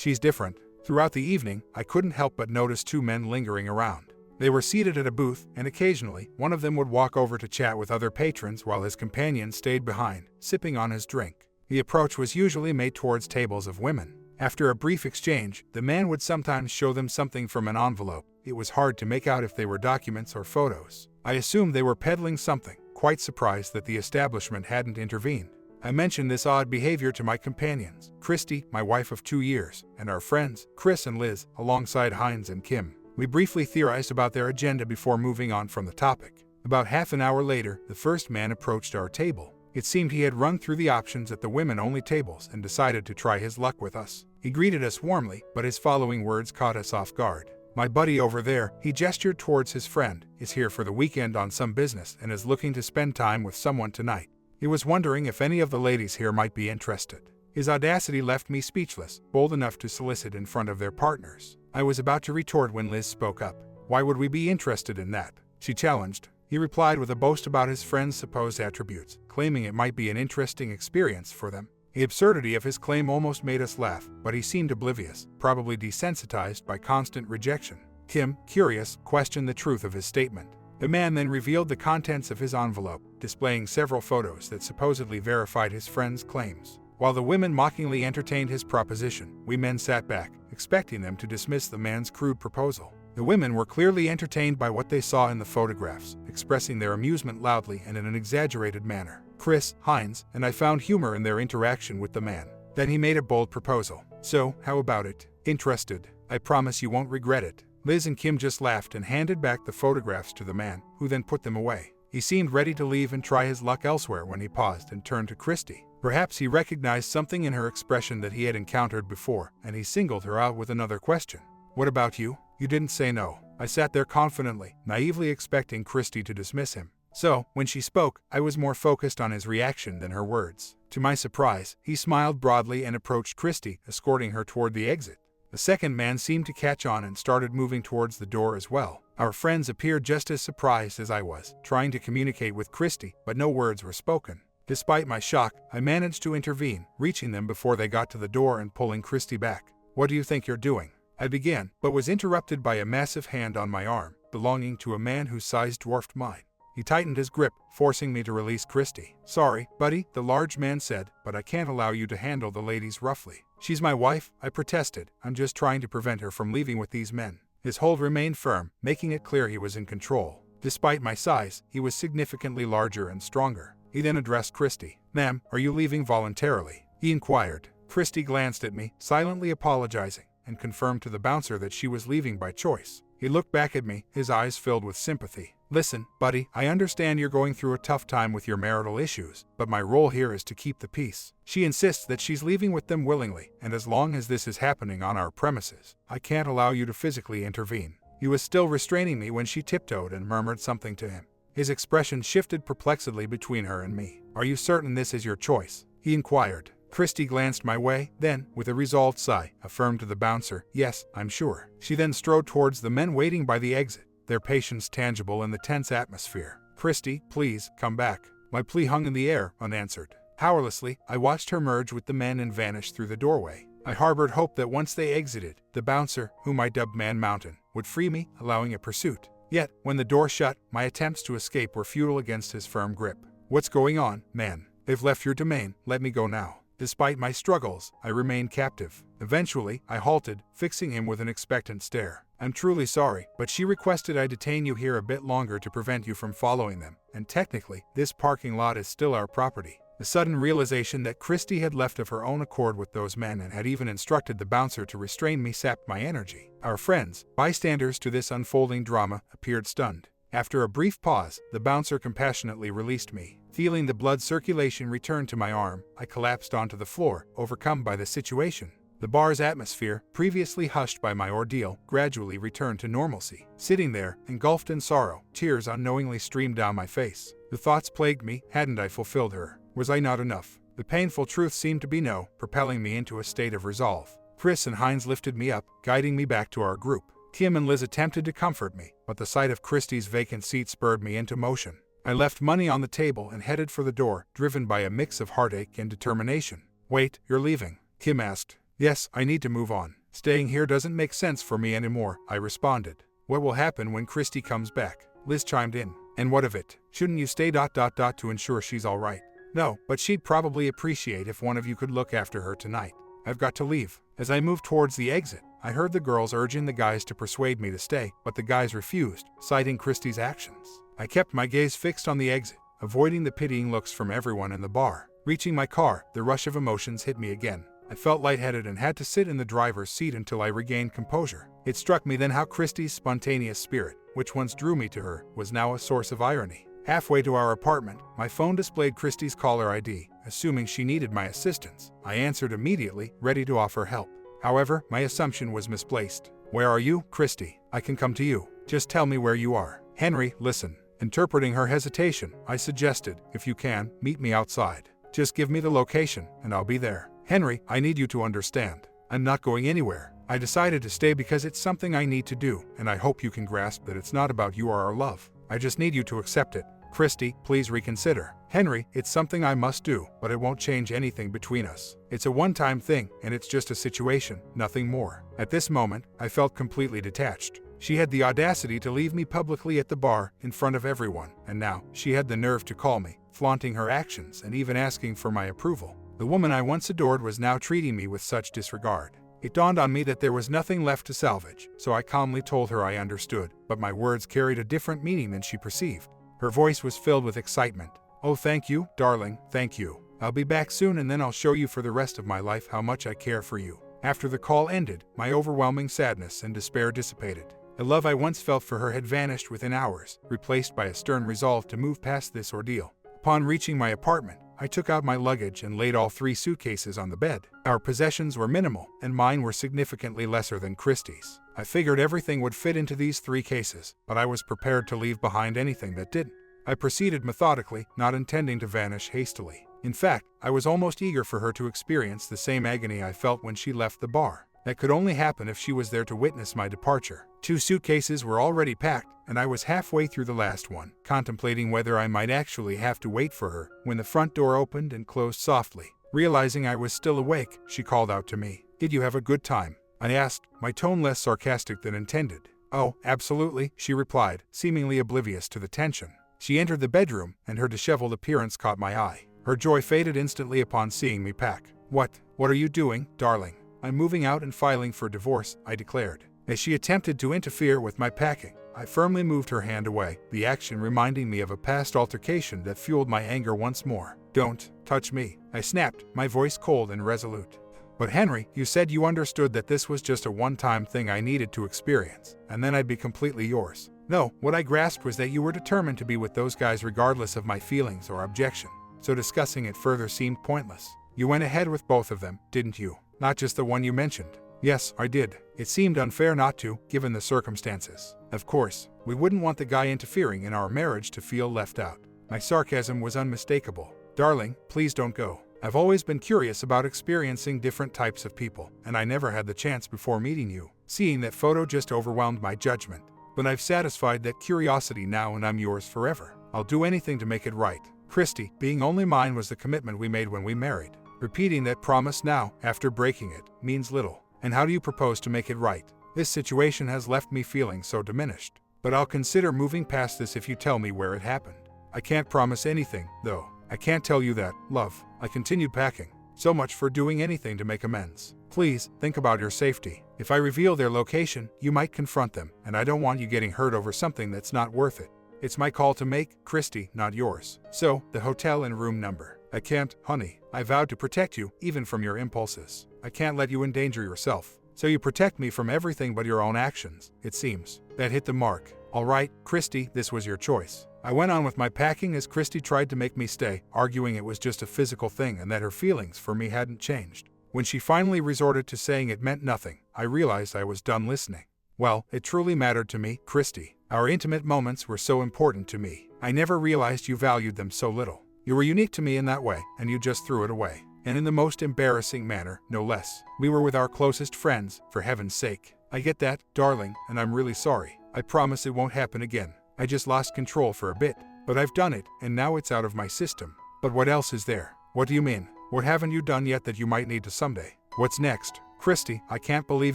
She's different. Throughout the evening, I couldn't help but notice two men lingering around. They were seated at a booth, and occasionally, one of them would walk over to chat with other patrons while his companion stayed behind, sipping on his drink. The approach was usually made towards tables of women. After a brief exchange, the man would sometimes show them something from an envelope. It was hard to make out if they were documents or photos. I assumed they were peddling something, quite surprised that the establishment hadn't intervened. I mentioned this odd behavior to my companions, Christy, my wife of 2 years, and our friends, Chris and Liz, alongside Hines and Kim. We briefly theorized about their agenda before moving on from the topic. About half an hour later, the first man approached our table. It seemed he had run through the options at the women-only tables and decided to try his luck with us. He greeted us warmly, but his following words caught us off guard. My buddy over there, he gestured towards his friend, is here for the weekend on some business and is looking to spend time with someone tonight. He was wondering if any of the ladies here might be interested. His audacity left me speechless, bold enough to solicit in front of their partners. I was about to retort when Liz spoke up. Why would we be interested in that? She challenged. He replied with a boast about his friend's supposed attributes, claiming it might be an interesting experience for them. The absurdity of his claim almost made us laugh, but he seemed oblivious, probably desensitized by constant rejection. Kim, curious, questioned the truth of his statement. The man then revealed the contents of his envelope, displaying several photos that supposedly verified his friend's claims. While the women mockingly entertained his proposition, we men sat back, expecting them to dismiss the man's crude proposal. The women were clearly entertained by what they saw in the photographs, expressing their amusement loudly and in an exaggerated manner. Chris, Hines, and I found humor in their interaction with the man. Then he made a bold proposal. So, how about it? Interested? I promise you won't regret it. Liz and Kim just laughed and handed back the photographs to the man, who then put them away. He seemed ready to leave and try his luck elsewhere when he paused and turned to Christy. Perhaps he recognized something in her expression that he had encountered before, and he singled her out with another question. What about you? You didn't say no. I sat there confidently, naively expecting Christy to dismiss him. So, when she spoke, I was more focused on his reaction than her words. To my surprise, he smiled broadly and approached Christy, escorting her toward the exit. The second man seemed to catch on and started moving towards the door as well. Our friends appeared just as surprised as I was, trying to communicate with Christy, but no words were spoken. Despite my shock, I managed to intervene, reaching them before they got to the door and pulling Christy back. What do you think you're doing? I began, but was interrupted by a massive hand on my arm, belonging to a man whose size dwarfed mine. He tightened his grip, forcing me to release Christy. Sorry, buddy, the large man said, but I can't allow you to handle the ladies roughly. She's my wife, I protested. I'm just trying to prevent her from leaving with these men. His hold remained firm, making it clear he was in control. Despite my size, he was significantly larger and stronger. He then addressed Christy. Ma'am, are you leaving voluntarily? He inquired. Christy glanced at me, silently apologizing, and confirmed to the bouncer that she was leaving by choice. He looked back at me, his eyes filled with sympathy. Listen, buddy, I understand you're going through a tough time with your marital issues, but my role here is to keep the peace. She insists that she's leaving with them willingly, and as long as this is happening on our premises, I can't allow you to physically intervene. He was still restraining me when she tiptoed and murmured something to him. His expression shifted perplexedly between her and me. Are you certain this is your choice? He inquired. Christy glanced my way, then, with a resolved sigh, affirmed to the bouncer, yes, I'm sure. She then strode towards the men waiting by the exit, their patience tangible in the tense atmosphere. Christy, please, come back. My plea hung in the air, unanswered. Powerlessly, I watched her merge with the men and vanish through the doorway. I harbored hope that once they exited, the bouncer, whom I dubbed Man Mountain, would free me, allowing a pursuit. Yet, when the door shut, my attempts to escape were futile against his firm grip. What's going on, man? They've left your domain, let me go now. Despite my struggles, I remained captive. Eventually, I halted, fixing him with an expectant stare. I'm truly sorry, but she requested I detain you here a bit longer to prevent you from following them, and technically, this parking lot is still our property. The sudden realization that Christy had left of her own accord with those men and had even instructed the bouncer to restrain me sapped my energy. Our friends, bystanders to this unfolding drama, appeared stunned. After a brief pause, the bouncer compassionately released me. Feeling the blood circulation return to my arm, I collapsed onto the floor, overcome by the situation. The bar's atmosphere, previously hushed by my ordeal, gradually returned to normalcy. Sitting there, engulfed in sorrow, tears unknowingly streamed down my face. The thoughts plagued me, hadn't I fulfilled her? Was I not enough? The painful truth seemed to be no, propelling me into a state of resolve. Chris and Hines lifted me up, guiding me back to our group. Kim and Liz attempted to comfort me, but the sight of Christy's vacant seat spurred me into motion. I left money on the table and headed for the door, driven by a mix of heartache and determination. Wait, you're leaving? Kim asked. Yes, I need to move on. Staying here doesn't make sense for me anymore, I responded. What will happen when Christy comes back? Liz chimed in. And what of it? Shouldn't you stay ... to ensure she's alright? No, but she'd probably appreciate if one of you could look after her tonight. I've got to leave. As I moved towards the exit, I heard the girls urging the guys to persuade me to stay, but the guys refused, citing Christy's actions. I kept my gaze fixed on the exit, avoiding the pitying looks from everyone in the bar. Reaching my car, the rush of emotions hit me again. I felt lightheaded and had to sit in the driver's seat until I regained composure. It struck me then how Christy's spontaneous spirit, which once drew me to her, was now a source of irony. Halfway to our apartment, my phone displayed Christy's caller ID, assuming she needed my assistance. I answered immediately, ready to offer help. However, my assumption was misplaced. Where are you, Christy? I can come to you. Just tell me where you are. Henry, listen. Interpreting her hesitation, I suggested, if you can, meet me outside. Just give me the location, and I'll be there. Henry, I need you to understand. I'm not going anywhere. I decided to stay because it's something I need to do, and I hope you can grasp that it's not about you or our love. I just need you to accept it. Christy, please reconsider. Henry, it's something I must do, but it won't change anything between us. It's a one-time thing, and it's just a situation, nothing more. At this moment, I felt completely detached. She had the audacity to leave me publicly at the bar, in front of everyone, and now, she had the nerve to call me, flaunting her actions and even asking for my approval. The woman I once adored was now treating me with such disregard. It dawned on me that there was nothing left to salvage, so I calmly told her I understood, but my words carried a different meaning than she perceived. Her voice was filled with excitement. Oh, thank you, darling, thank you. I'll be back soon and then I'll show you for the rest of my life how much I care for you. After the call ended, my overwhelming sadness and despair dissipated. The love I once felt for her had vanished within hours, replaced by a stern resolve to move past this ordeal. Upon reaching my apartment, I took out my luggage and laid all 3 suitcases on the bed. Our possessions were minimal, and mine were significantly lesser than Christy's. I figured everything would fit into these 3 cases, but I was prepared to leave behind anything that didn't. I proceeded methodically, not intending to vanish hastily. In fact, I was almost eager for her to experience the same agony I felt when she left the bar. That could only happen if she was there to witness my departure. 2 suitcases were already packed, and I was halfway through the last one, contemplating whether I might actually have to wait for her, when the front door opened and closed softly. Realizing I was still awake, she called out to me. Did you have a good time? I asked, my tone less sarcastic than intended. Oh, absolutely, she replied, seemingly oblivious to the tension. She entered the bedroom, and her disheveled appearance caught my eye. Her joy faded instantly upon seeing me pack. What are you doing, darling? I'm moving out and filing for divorce, I declared. As she attempted to interfere with my packing, I firmly moved her hand away, the action reminding me of a past altercation that fueled my anger once more. Don't touch me, I snapped, my voice cold and resolute. But Henry, you said you understood that this was just a one-time thing I needed to experience, and then I'd be completely yours. No, what I grasped was that you were determined to be with those guys regardless of my feelings or objection, so discussing it further seemed pointless. You went ahead with both of them, didn't you? Not just the one you mentioned. Yes, I did. It seemed unfair not to, given the circumstances. Of course, we wouldn't want the guy interfering in our marriage to feel left out. My sarcasm was unmistakable. Darling, please don't go. I've always been curious about experiencing different types of people, and I never had the chance before meeting you. Seeing that photo just overwhelmed my judgment. But I've satisfied that curiosity now and I'm yours forever. I'll do anything to make it right. Christy, being only mine was the commitment we made when we married. Repeating that promise now, after breaking it, means little. And how do you propose to make it right? This situation has left me feeling so diminished. But I'll consider moving past this if you tell me where it happened. I can't promise anything, though. I can't tell you that, love. I continued packing. So much for doing anything to make amends. Please, think about your safety. If I reveal their location, you might confront them, and I don't want you getting hurt over something that's not worth it. It's my call to make, Christy, not yours. So, the hotel and room number. I can't, honey. I vowed to protect you, even from your impulses. I can't let you endanger yourself. So you protect me from everything but your own actions, it seems. That hit the mark. All right, Christy, this was your choice. I went on with my packing as Christy tried to make me stay, arguing it was just a physical thing and that her feelings for me hadn't changed. When she finally resorted to saying it meant nothing, I realized I was done listening. Well, it truly mattered to me, Christy. Our intimate moments were so important to me. I never realized you valued them so little. You were unique to me in that way, and you just threw it away. And in the most embarrassing manner, no less. We were with our closest friends, for heaven's sake. I get that, darling, and I'm really sorry. I promise it won't happen again. I just lost control for a bit. But I've done it, and now it's out of my system. But what else is there? What do you mean? What haven't you done yet that you might need to someday? What's next? Christy, I can't believe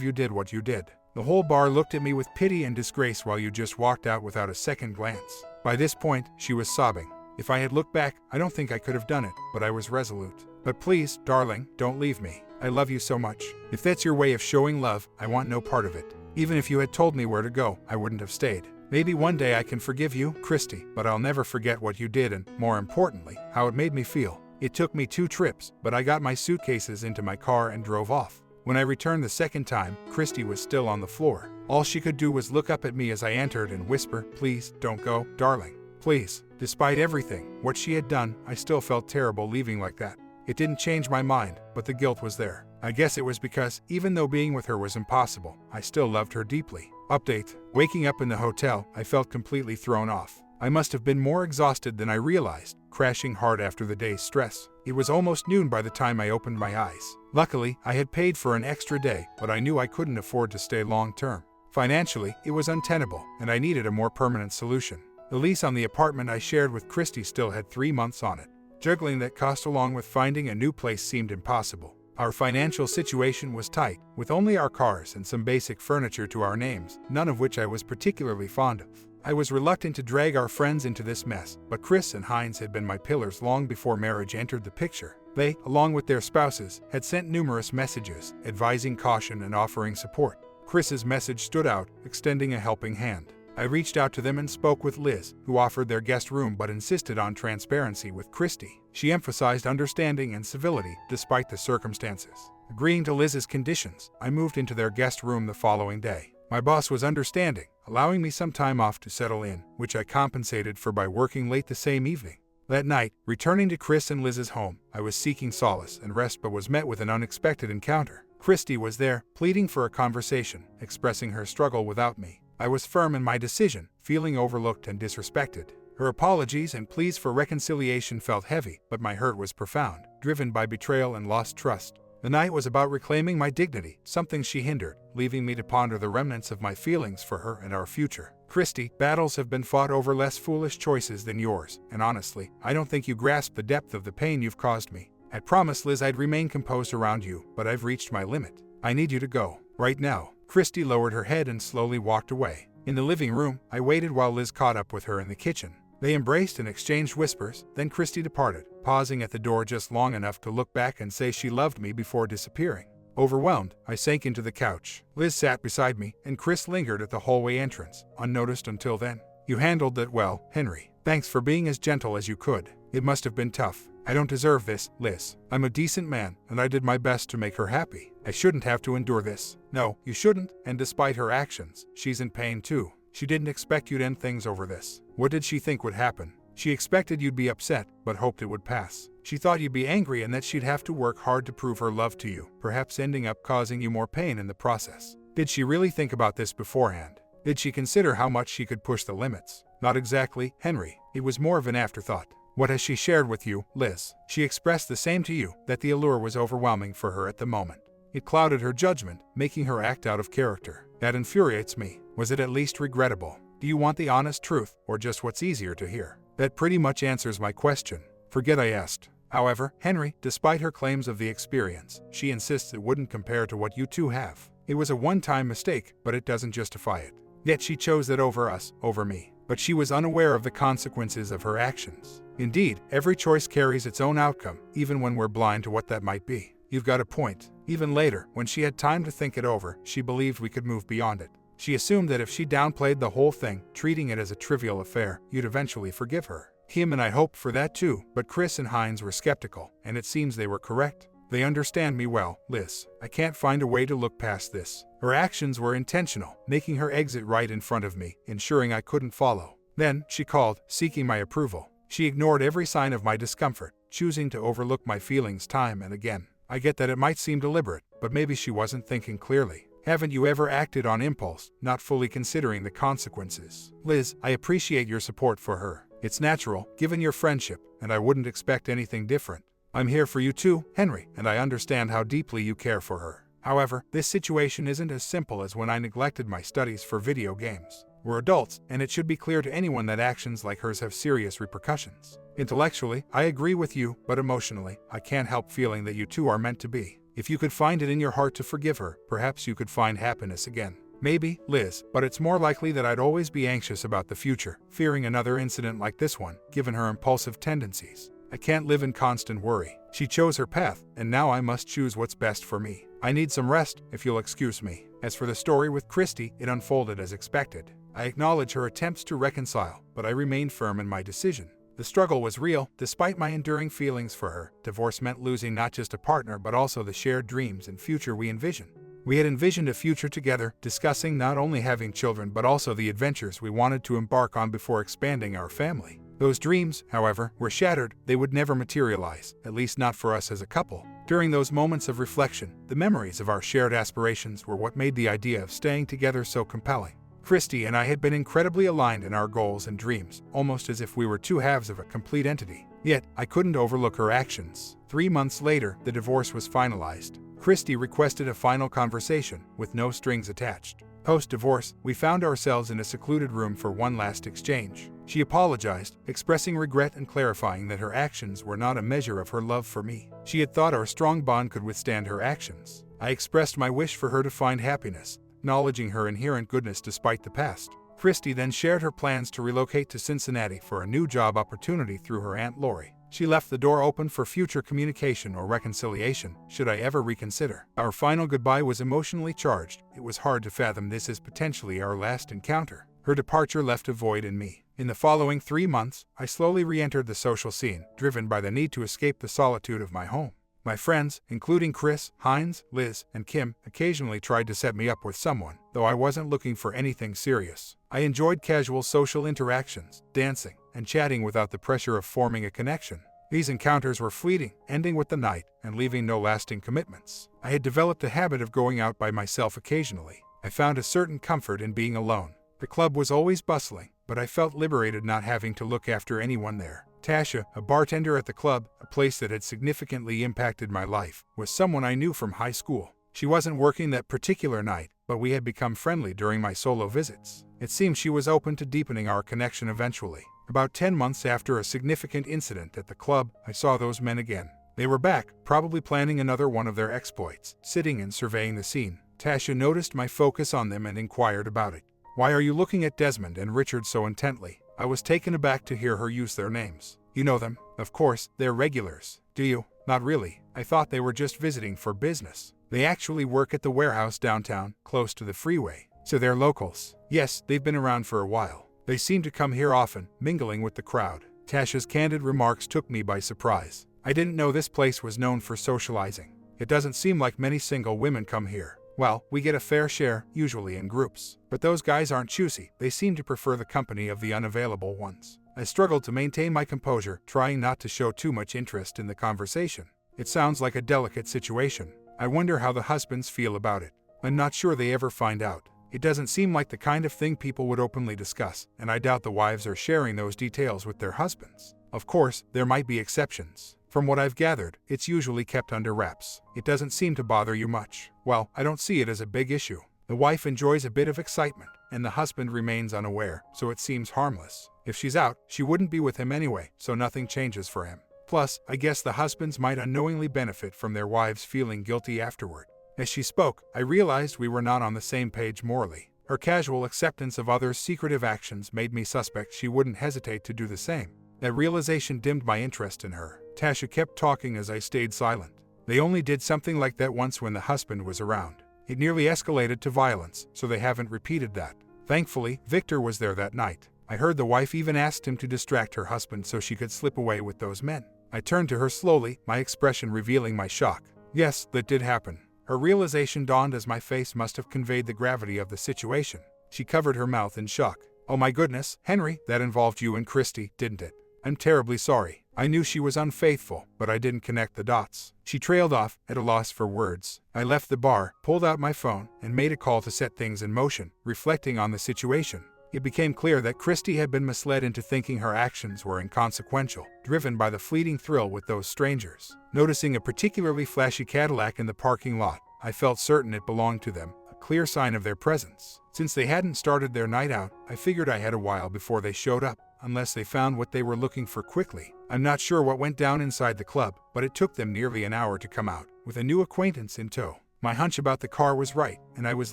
you did what you did. The whole bar looked at me with pity and disgrace while you just walked out without a second glance. By this point, she was sobbing. If I had looked back, I don't think I could have done it, but I was resolute. But please, darling, don't leave me. I love you so much. If that's your way of showing love, I want no part of it. Even if you had told me where to go, I wouldn't have stayed. Maybe one day I can forgive you, Christy, but I'll never forget what you did and, more importantly, how it made me feel. It took me 2 trips, but I got my suitcases into my car and drove off. When I returned the second time, Christy was still on the floor. All she could do was look up at me as I entered and whisper, "Please, don't go, darling. Please." Despite everything, what she had done, I still felt terrible leaving like that. It didn't change my mind, but the guilt was there. I guess it was because, even though being with her was impossible, I still loved her deeply. Update: waking up in the hotel, I felt completely thrown off. I must have been more exhausted than I realized, crashing hard after the day's stress. It was almost noon by the time I opened my eyes. Luckily, I had paid for an extra day, but I knew I couldn't afford to stay long term. Financially, it was untenable, and I needed a more permanent solution. The lease on the apartment I shared with Christy still had 3 months on it. Juggling that cost along with finding a new place seemed impossible. Our financial situation was tight, with only our cars and some basic furniture to our names, none of which I was particularly fond of. I was reluctant to drag our friends into this mess, but Chris and Heinz had been my pillars long before marriage entered the picture. They, along with their spouses, had sent numerous messages, advising caution and offering support. Chris's message stood out, extending a helping hand. I reached out to them and spoke with Liz, who offered their guest room but insisted on transparency with Christy. She emphasized understanding and civility despite the circumstances. Agreeing to Liz's conditions, I moved into their guest room the following day. My boss was understanding, allowing me some time off to settle in, which I compensated for by working late the same evening. That night, returning to Chris and Liz's home, I was seeking solace and rest but was met with an unexpected encounter. Christy was there, pleading for a conversation, expressing her struggle without me. I was firm in my decision, feeling overlooked and disrespected. Her apologies and pleas for reconciliation felt heavy, but my hurt was profound, driven by betrayal and lost trust. The night was about reclaiming my dignity, something she hindered, leaving me to ponder the remnants of my feelings for her and our future. Christy, battles have been fought over less foolish choices than yours, and honestly, I don't think you grasp the depth of the pain you've caused me. I promised Liz I'd remain composed around you, but I've reached my limit. I need you to go, right now. Christy lowered her head and slowly walked away. In the living room, I waited while Liz caught up with her in the kitchen. They embraced and exchanged whispers, then Christy departed, pausing at the door just long enough to look back and say she loved me before disappearing. Overwhelmed, I sank into the couch. Liz sat beside me, and Chris lingered at the hallway entrance, unnoticed until then. You handled that well, Henry. Thanks for being as gentle as you could. It must have been tough. I don't deserve this, Liz. I'm a decent man, and I did my best to make her happy. I shouldn't have to endure this. No, you shouldn't, and despite her actions, she's in pain too. She didn't expect you'd end things over this. What did she think would happen? She expected you'd be upset, but hoped it would pass. She thought you'd be angry and that she'd have to work hard to prove her love to you, perhaps ending up causing you more pain in the process. Did she really think about this beforehand? Did she consider how much she could push the limits? Not exactly, Henry. It was more of an afterthought. What has she shared with you, Liz? She expressed the same to you, that the allure was overwhelming for her at the moment. It clouded her judgment, making her act out of character. That infuriates me. Was it at least regrettable? Do you want the honest truth, or just what's easier to hear? That pretty much answers my question. Forget I asked. However, Henry, despite her claims of the experience, she insists it wouldn't compare to what you two have. It was a one-time mistake, but it doesn't justify it. Yet she chose that over us, over me. But she was unaware of the consequences of her actions. Indeed, every choice carries its own outcome, even when we're blind to what that might be. You've got a point. Even later, when she had time to think it over, she believed we could move beyond it. She assumed that if she downplayed the whole thing, treating it as a trivial affair, you'd eventually forgive her. Kim and I hoped for that too, but Chris and Heinz were skeptical, and it seems they were correct. They understand me well, Liz. I can't find a way to look past this. Her actions were intentional, making her exit right in front of me, ensuring I couldn't follow. Then, she called, seeking my approval. She ignored every sign of my discomfort, choosing to overlook my feelings time and again. I get that it might seem deliberate, but maybe she wasn't thinking clearly. Haven't you ever acted on impulse, not fully considering the consequences? Liz, I appreciate your support for her. It's natural, given your friendship, and I wouldn't expect anything different. I'm here for you too, Henry, and I understand how deeply you care for her. However, this situation isn't as simple as when I neglected my studies for video games. We're adults, and it should be clear to anyone that actions like hers have serious repercussions. Intellectually, I agree with you, but emotionally, I can't help feeling that you two are meant to be. If you could find it in your heart to forgive her, perhaps you could find happiness again. Maybe, Liz, but it's more likely that I'd always be anxious about the future, fearing another incident like this one, given her impulsive tendencies. I can't live in constant worry. She chose her path, and now I must choose what's best for me. I need some rest, if you'll excuse me. As for the story with Christy, it unfolded as expected. I acknowledge her attempts to reconcile, but I remained firm in my decision. The struggle was real, despite my enduring feelings for her. Divorce meant losing not just a partner but also the shared dreams and future we envisioned. We had envisioned a future together, discussing not only having children but also the adventures we wanted to embark on before expanding our family. Those dreams, however, were shattered. They would never materialize, at least not for us as a couple. During those moments of reflection, the memories of our shared aspirations were what made the idea of staying together so compelling. Christy and I had been incredibly aligned in our goals and dreams, almost as if we were two halves of a complete entity. Yet, I couldn't overlook her actions. 3 months later, the divorce was finalized. Christy requested a final conversation, with no strings attached. Post-divorce, we found ourselves in a secluded room for one last exchange. She apologized, expressing regret and clarifying that her actions were not a measure of her love for me. She had thought our strong bond could withstand her actions. I expressed my wish for her to find happiness, acknowledging her inherent goodness despite the past. Christy then shared her plans to relocate to Cincinnati for a new job opportunity through her Aunt Lori. She left the door open for future communication or reconciliation, should I ever reconsider. Our final goodbye was emotionally charged. It was hard to fathom this as potentially our last encounter. Her departure left a void in me. In the following 3 months, I slowly re-entered the social scene, driven by the need to escape the solitude of my home. My friends, including Chris, Hines, Liz, and Kim, occasionally tried to set me up with someone, though I wasn't looking for anything serious. I enjoyed casual social interactions, dancing, and chatting without the pressure of forming a connection. These encounters were fleeting, ending with the night and leaving no lasting commitments. I had developed a habit of going out by myself occasionally. I found a certain comfort in being alone. The club was always bustling, but I felt liberated not having to look after anyone there. Tasha, a bartender at the club, a place that had significantly impacted my life, was someone I knew from high school. She wasn't working that particular night, but we had become friendly during my solo visits. It seemed she was open to deepening our connection eventually. About 10 months after a significant incident at the club, I saw those men again. They were back, probably planning another one of their exploits, sitting and surveying the scene. Tasha noticed my focus on them and inquired about it. "Why are you looking at Desmond and Richard so intently?" I was taken aback to hear her use their names. "You know them? Of course, they're regulars." "Do you?" "Not really. I thought they were just visiting for business." "They actually work at the warehouse downtown, close to the freeway." "So they're locals?" "Yes, they've been around for a while. They seem to come here often, mingling with the crowd." Tasha's candid remarks took me by surprise. I didn't know this place was known for socializing. It doesn't seem like many single women come here. Well, we get a fair share, usually in groups. But those guys aren't choosy. They seem to prefer the company of the unavailable ones. I struggled to maintain my composure, trying not to show too much interest in the conversation. "It sounds like a delicate situation. I wonder how the husbands feel about it." "I'm not sure they ever find out. It doesn't seem like the kind of thing people would openly discuss, and I doubt the wives are sharing those details with their husbands. Of course, there might be exceptions. From what I've gathered, it's usually kept under wraps. It doesn't seem to bother you much." "Well, I don't see it as a big issue. The wife enjoys a bit of excitement, and the husband remains unaware, so it seems harmless. If she's out, she wouldn't be with him anyway, so nothing changes for him. Plus, I guess the husbands might unknowingly benefit from their wives feeling guilty afterward." As she spoke, I realized we were not on the same page morally. Her casual acceptance of others' secretive actions made me suspect she wouldn't hesitate to do the same. That realization dimmed my interest in her. Tasha kept talking as I stayed silent. "They only did something like that once when the husband was around. It nearly escalated to violence, so they haven't repeated that. Thankfully, Victor was there that night. I heard the wife even asked him to distract her husband so she could slip away with those men." I turned to her slowly, my expression revealing my shock. "Yes, that did happen." Her realization dawned as my face must have conveyed the gravity of the situation. She covered her mouth in shock. "Oh my goodness, Henry, that involved you and Christy, didn't it? I'm terribly sorry. I knew she was unfaithful, but I didn't connect the dots." She trailed off, at a loss for words. I left the bar, pulled out my phone, and made a call to set things in motion, reflecting on the situation. It became clear that Christy had been misled into thinking her actions were inconsequential, driven by the fleeting thrill with those strangers. Noticing a particularly flashy Cadillac in the parking lot, I felt certain it belonged to them, a clear sign of their presence. Since they hadn't started their night out, I figured I had a while before they showed up, unless they found what they were looking for quickly. I'm not sure what went down inside the club, but it took them nearly an hour to come out. with a new acquaintance in tow. My hunch about the car was right, and I was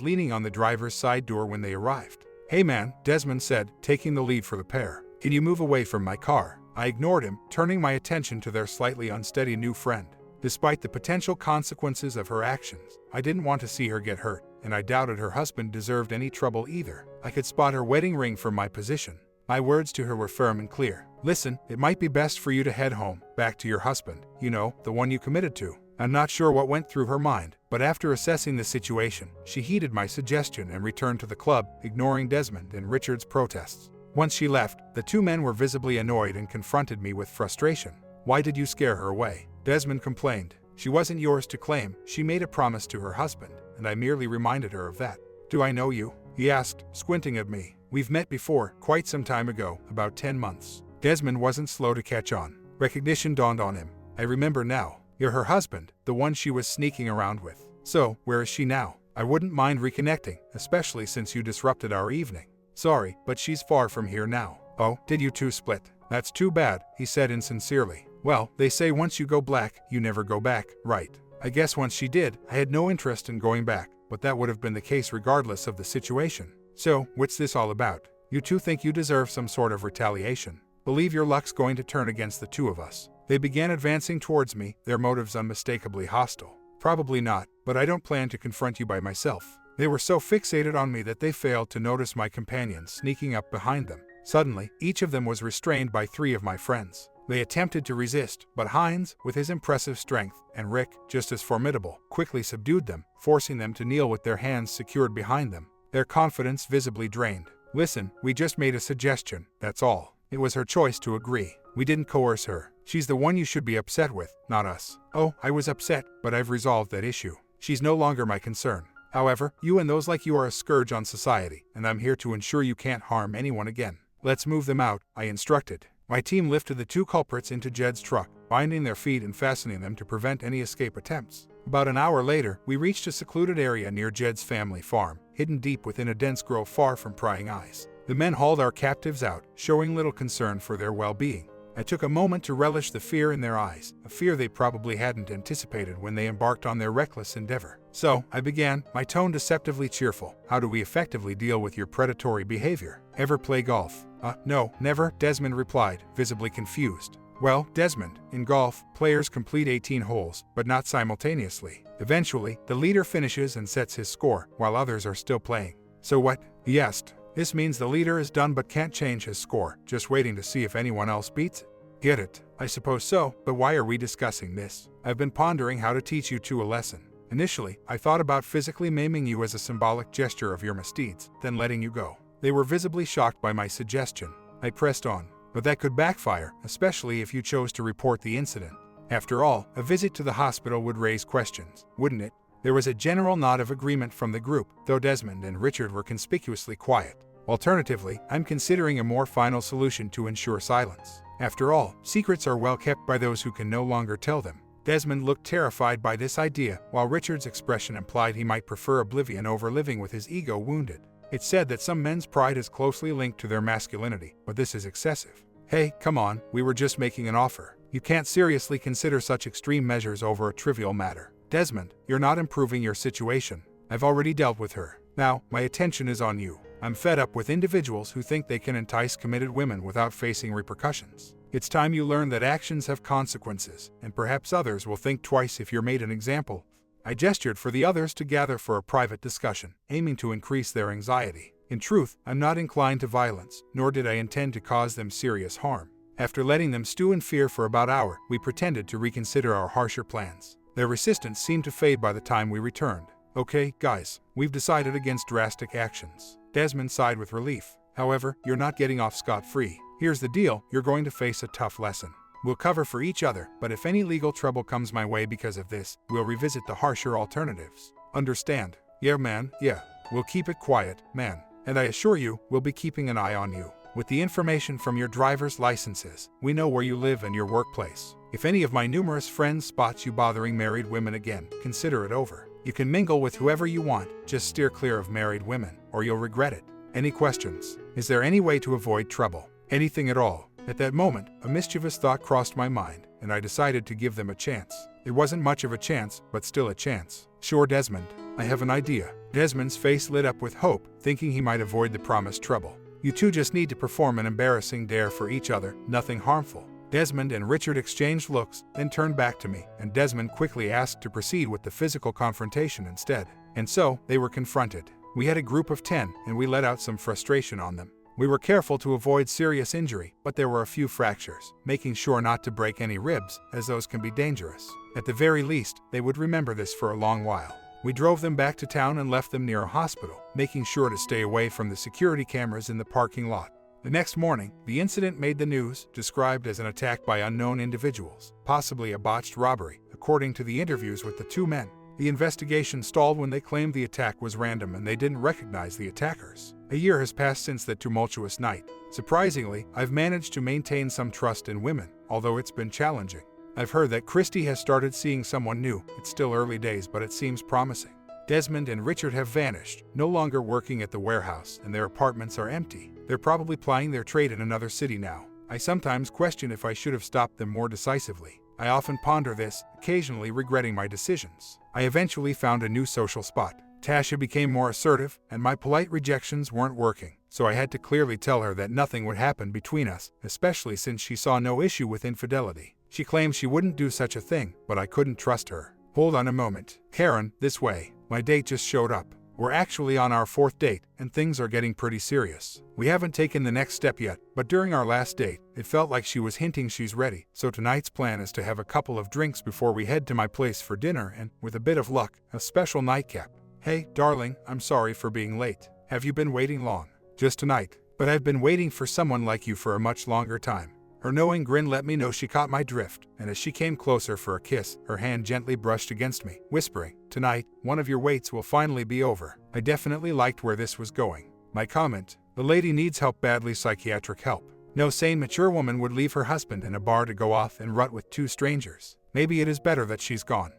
leaning on the driver's side door when they arrived. "Hey man," Desmond said, taking the lead for the pair. "Can you move away from my car?" I ignored him, turning my attention to their slightly unsteady new friend. Despite the potential consequences of her actions, I didn't want to see her get hurt, and I doubted her husband deserved any trouble either. I could spot her wedding ring from my position. My words to her were firm and clear. "Listen, it might be best for you to head home, back to your husband, you know, the one you committed to." I'm not sure what went through her mind, but after assessing the situation, she heeded my suggestion and returned to the club, ignoring Desmond and Richard's protests. Once she left, the two men were visibly annoyed and confronted me with frustration. "Why did you scare her away?" Desmond complained. "She wasn't yours to claim. She made a promise to her husband, and I merely reminded her of that." "Do I know you?" he asked, squinting at me. "We've met before, quite some time ago, about 10 months. Desmond wasn't slow to catch on. Recognition dawned on him. "I remember now. You're her husband, the one she was sneaking around with. So, where is she now? I wouldn't mind reconnecting, especially since you disrupted our evening." "Sorry, but she's far from here now." "Oh, did you two split?" "That's too bad," he said insincerely. "Well, they say once you go black, you never go back, right? I guess once she did, I had no interest in going back, but that would have been the case regardless of the situation. So, what's this all about? You two think you deserve some sort of retaliation. Believe your luck's going to turn against the two of us." They began advancing towards me, their motives unmistakably hostile. "Probably not, but I don't plan to confront you by myself." They were so fixated on me that they failed to notice my companion sneaking up behind them. Suddenly, each of them was restrained by 3 of my friends. They attempted to resist, but Hines, with his impressive strength, and Rick, just as formidable, quickly subdued them, forcing them to kneel with their hands secured behind them, their confidence visibly drained. "Listen, we just made a suggestion, that's all. It was her choice to agree. We didn't coerce her. She's the one you should be upset with, not us." "Oh, I was upset, but I've resolved that issue. She's no longer my concern. However, you and those like you are a scourge on society, and I'm here to ensure you can't harm anyone again." "Let's move them out," I instructed. My team lifted the 2 culprits into Jed's truck, binding their feet and fastening them to prevent any escape attempts. About an hour later, we reached a secluded area near Jed's family farm, hidden deep within a dense grove far from prying eyes. The men hauled our captives out, showing little concern for their well-being. I took a moment to relish the fear in their eyes, a fear they probably hadn't anticipated when they embarked on their reckless endeavor. "So," I began, my tone deceptively cheerful, "how do we effectively deal with your predatory behavior? Ever play golf?" No, never," Desmond replied, visibly confused. "Well, Desmond, in golf, players complete 18 holes, but not simultaneously. Eventually, the leader finishes and sets his score, while others are still playing." "So what?" he asked. "This means the leader is done but can't change his score, just waiting to see if anyone else beats it." "Get it? I suppose so, but why are we discussing this?" "I've been pondering how to teach you two a lesson. Initially, I thought about physically maiming you as a symbolic gesture of your misdeeds, then letting you go." They were visibly shocked by my suggestion. I pressed on. "But that could backfire, especially if you chose to report the incident. After all, a visit to the hospital would raise questions, wouldn't it?" There was a general nod of agreement from the group, though Desmond and Richard were conspicuously quiet. "Alternatively, I'm considering a more final solution to ensure silence. After all, secrets are well kept by those who can no longer tell them." Desmond looked terrified by this idea, while Richard's expression implied he might prefer oblivion over living with his ego wounded. It's said that some men's pride is closely linked to their masculinity, but this is excessive. "Hey, come on, we were just making an offer. You can't seriously consider such extreme measures over a trivial matter." "Desmond, you're not improving your situation. I've already dealt with her. Now, my attention is on you. I'm fed up with individuals who think they can entice committed women without facing repercussions. It's time you learn that actions have consequences, and perhaps others will think twice if you're made an example." I gestured for the others to gather for a private discussion, aiming to increase their anxiety. In truth, I'm not inclined to violence, nor did I intend to cause them serious harm. After letting them stew in fear for about an hour, we pretended to reconsider our harsher plans. Their resistance seemed to fade by the time we returned. "Okay, guys, we've decided against drastic actions." Desmond sighed with relief. "However, you're not getting off scot-free. Here's the deal, you're going to face a tough lesson. We'll cover for each other, but if any legal trouble comes my way because of this, we'll revisit the harsher alternatives. Understand?" "Yeah, man, yeah. We'll keep it quiet, man. And I assure you, we'll be keeping an eye on you. With the information from your driver's licenses, we know where you live and your workplace. If any of my numerous friends spots you bothering married women again, consider it over. You can mingle with whoever you want, just steer clear of married women, or you'll regret it. Any questions? Is there any way to avoid trouble? Anything at all?" At that moment, a mischievous thought crossed my mind, and I decided to give them a chance. It wasn't much of a chance, but still a chance. Sure, Desmond. I have an idea. Desmond's face lit up with hope, thinking he might avoid the promised trouble. You two just need to perform an embarrassing dare for each other, nothing harmful. Desmond and Richard exchanged looks, then turned back to me, and Desmond quickly asked to proceed with the physical confrontation instead. And so, they were confronted. We had a group of 10, and we let out some frustration on them. We were careful to avoid serious injury, but there were a few fractures, making sure not to break any ribs, as those can be dangerous. At the very least, they would remember this for a long while. We drove them back to town and left them near a hospital, making sure to stay away from the security cameras in the parking lot. The next morning, the incident made the news, described as an attack by unknown individuals, possibly a botched robbery, according to the interviews with the two men. The investigation stalled when they claimed the attack was random and they didn't recognize the attackers. A year has passed since that tumultuous night. Surprisingly, I've managed to maintain some trust in women, although it's been challenging. I've heard that Christy has started seeing someone new. It's still early days, but it seems promising. Desmond and Richard have vanished, no longer working at the warehouse, and their apartments are empty. They're probably plying their trade in another city now. I sometimes question if I should have stopped them more decisively. I often ponder this, occasionally regretting my decisions. I eventually found a new social spot. Tasha became more assertive, and my polite rejections weren't working, so I had to clearly tell her that nothing would happen between us, especially since she saw no issue with infidelity. She claimed she wouldn't do such a thing, but I couldn't trust her. Hold on a moment. Karen, this way. My date just showed up. We're actually on our 4th date, and things are getting pretty serious. We haven't taken the next step yet, but during our last date, it felt like she was hinting she's ready. So tonight's plan is to have a couple of drinks before we head to my place for dinner and, with a bit of luck, a special nightcap. Hey, darling, I'm sorry for being late. Have you been waiting long? Just tonight. But I've been waiting for someone like you for a much longer time. Her knowing grin let me know she caught my drift, and as she came closer for a kiss, her hand gently brushed against me, whispering, "Tonight, one of your waits will finally be over." I definitely liked where this was going. My comment, "The lady needs help badly, psychiatric help." No sane, mature woman would leave her husband in a bar to go off and rut with 2 strangers. Maybe it is better that she's gone.